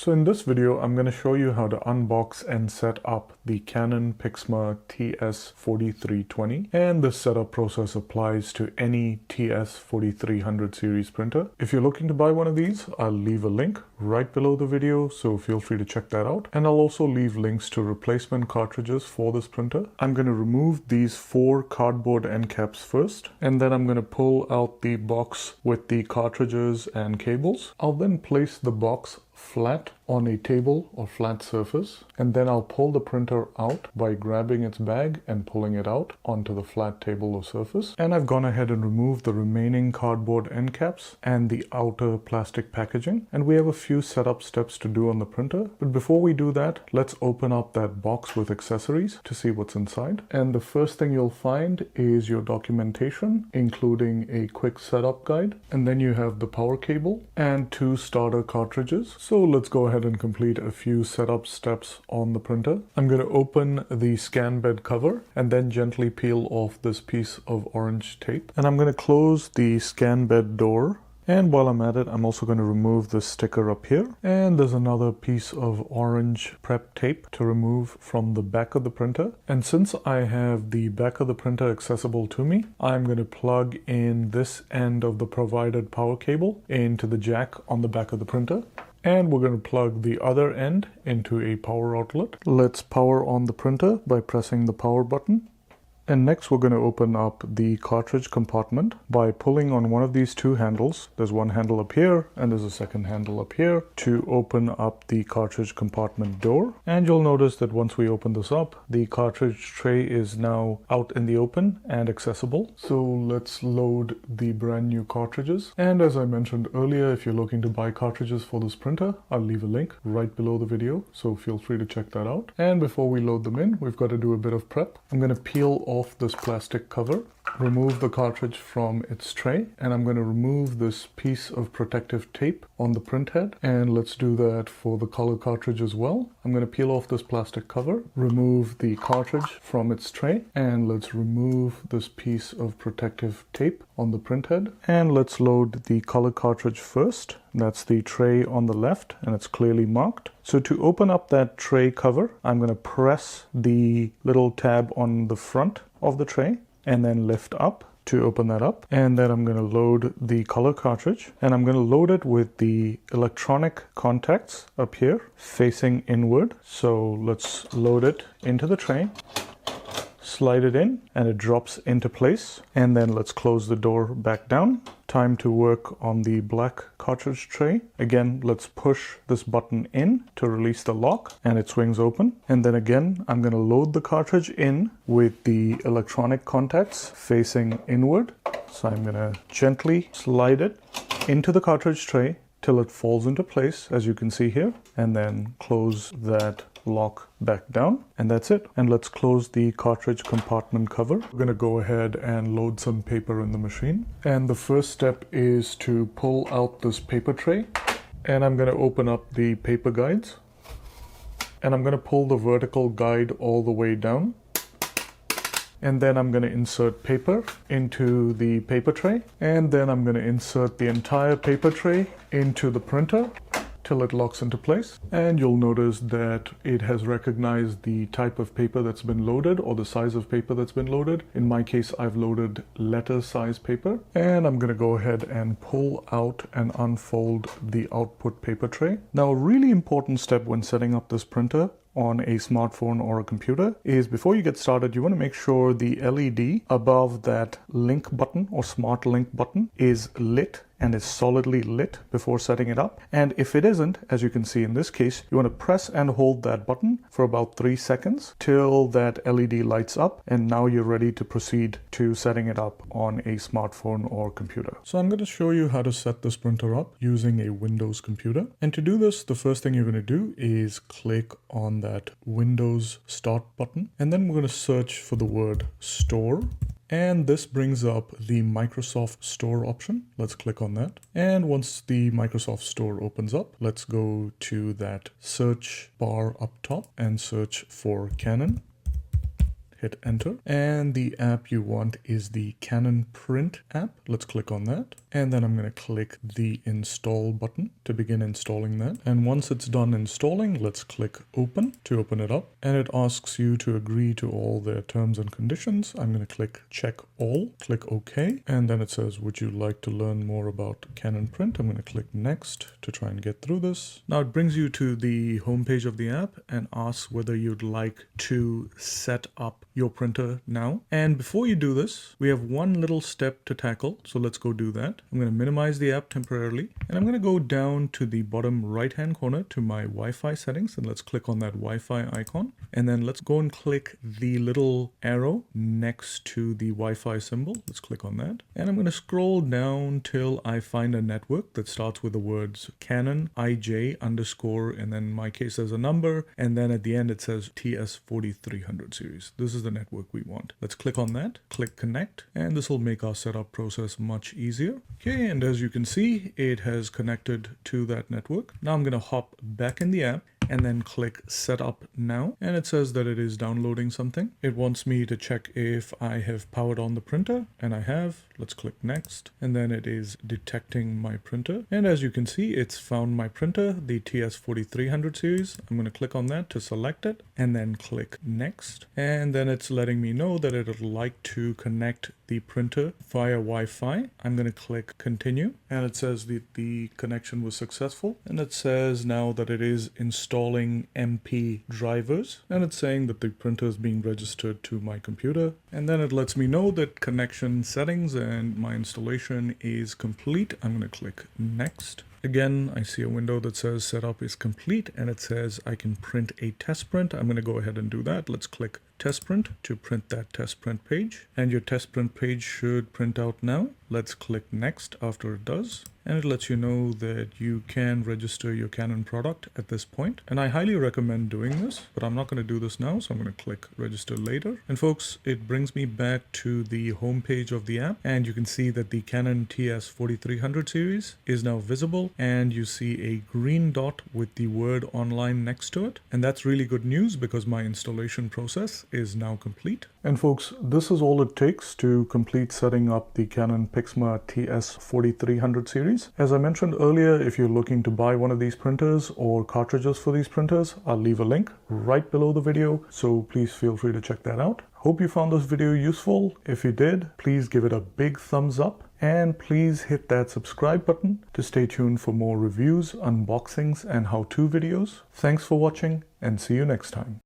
So in this video, I'm going to show you how to unbox and set up the Canon Pixma TS4320. And this setup process applies to any TS4300 series printer. If you're looking to buy one of these, I'll leave a link right below the video, so feel free to check that out. And I'll also leave links to replacement cartridges for this printer. I'm going to remove these 4 cardboard end caps first, and then I'm going to pull out the box with the cartridges and cables. I'll then place the box flat on a table or flat surface, and then I'll pull the printer out by grabbing its bag and pulling it out onto the flat table or surface. And I've gone ahead and removed the remaining cardboard end caps and the outer plastic packaging, and we have a few setup steps to do on the printer. But before we do that, let's open up that box with accessories to see what's inside. And the first thing you'll find is your documentation, including a quick setup guide, and then you have the power cable and 2 starter cartridges. So let's go ahead and complete a few setup steps on the printer. I'm going to open the scan bed cover and then gently peel off this piece of orange tape. And I'm going to close the scan bed door. And while I'm at it, I'm also going to remove the sticker up here. And there's another piece of orange prep tape to remove from the back of the printer. And since I have the back of the printer accessible to me, I'm going to plug in this end of the provided power cable into the jack on the back of the printer. And we're going to plug the other end into a power outlet. Let's power on the printer by pressing the power button. And next we're going to open up the cartridge compartment by pulling on one of these 2 handles. There's one handle up here and there's a second handle up here to open up the cartridge compartment door. And you'll notice that once we open this up, the cartridge tray is now out in the open and accessible. So let's load the brand new cartridges. And as I mentioned earlier, if you're looking to buy cartridges for this printer, I'll leave a link right below the video, so feel free to check that out. And before we load them in, we've got to do a bit of prep. I'm going to peel off this plastic cover, remove the cartridge from its tray, and I'm going to remove this piece of protective tape on the print head. And let's do that for the color cartridge as well. I'm going to peel off this plastic cover, remove the cartridge from its tray, and let's remove this piece of protective tape on the print head. And let's load the color cartridge first. That's the tray on the left, and it's clearly marked. So to open up that tray cover, I'm going to press the little tab on the front of the tray and then lift up to open that up. And then I'm going to load the color cartridge, and I'm going to load it with the electronic contacts up here facing inward. So let's load it into the tray, slide it in, and it drops into place. And then let's close the door back down. Time to work on the black cartridge tray. Again, let's push this button in to release the lock, and it swings open. And then again, I'm going to load the cartridge in with the electronic contacts facing inward. So I'm going to gently slide it into the cartridge tray till it falls into place, as you can see here, and then close that lock back down, and that's it. And let's close the cartridge compartment cover. We're going to go ahead and load some paper in the machine, and the first step is to pull out this paper tray, and I'm going to open up the paper guides, and I'm going to pull the vertical guide all the way down. And then I'm going to insert paper into the paper tray, and then I'm going to insert the entire paper tray into the printer till it locks into place. And you'll notice that it has recognized the type of paper that's been loaded, or the size of paper that's been loaded. In my case, I've loaded letter size paper. And I'm going to go ahead and pull out and unfold the output paper tray. Now, a really important step when setting up this printer on a smartphone or a computer is, before you get started, you want to make sure the LED above that link button or smart link button is lit and is solidly lit before setting it up. And if it isn't, as you can see in this case, you want to press and hold that button for about 3 seconds till that LED lights up, and now you're ready to proceed to setting it up on a smartphone or computer. So I'm going to show you how to set this printer up using a Windows computer. And to do this, the first thing you're going to do is click on that Windows Start button, and then we're going to search for the word Store. And this brings up the Microsoft Store option. Let's click on that. And once the Microsoft Store opens up, let's go to that search bar up top and search for Canon. Hit enter. And the app you want is the Canon Print app. Let's click on that. and then I'm going to click the install button to begin installing that. And once it's done installing, let's click open to open it up, and it asks you to agree to all their terms and conditions. I'm going to click check all, click OK, and then it says, would you like to learn more about Canon Print? I'm going to click next to try and get through this. Now it brings you to the home page of the app and asks whether you'd like to set up your printer now. And before you do this, we have one little step to tackle, so let's go do that. I'm going to minimize the app temporarily, and I'm going to go down to the bottom right hand corner to my Wi-Fi settings, and let's click on that Wi-Fi icon, and then let's go and click the little arrow next to the Wi-Fi symbol. Let's click on that, and I'm going to scroll down till I find a network that starts with the words Canon IJ underscore, and then in my case there's a number, and then at the end it says TS4320 series. This is the network we want. Let's click on that, click connect, and this will make our setup process much easier. Okay, and as you can see, it has connected to that network. Now I'm going to hop back in the app and then click setup now, and it says that it is downloading something. It wants me to check if I have powered on the printer, and I have. Let's click next, and then it is detecting my printer, and as you can see, it's found my printer, the TS4320 series. I'm going to click on that to select it and then click next, and then it's letting me know that it would like to connect the printer via Wi-Fi. I'm going to click continue, and it says that the connection was successful, and it says now that it is installing MP drivers, and it's saying that the printer is being registered to my computer, and then it lets me know that connection settings and my installation is complete. I'm going to click next. Again, I see a window that says setup is complete, and it says I can print a test print. I'm going to go ahead and do that. Let's click test print to print that test print page, and your test print page should print out now. Let's click next after it does, and it lets you know that you can register your Canon product at this point, and I highly recommend doing this, but I'm not going to do this now, so I'm going to click register later. And folks, it brings me back to the home page of the app, and you can see that the Canon TS4320 series is now visible, and you see a green dot with the word online next to it, and that's really good news because my installation process is now complete. And folks, this is all it takes to complete setting up the Canon Pixma TS4320 series. As I mentioned earlier, if you're looking to buy one of these printers or cartridges for these printers, I'll leave a link right below the video, so please feel free to check that out. Hope you found this video useful. If you did, please give it a big thumbs up, and please hit that subscribe button to stay tuned for more reviews, unboxings, and how-to videos. Thanks for watching, and see you next time.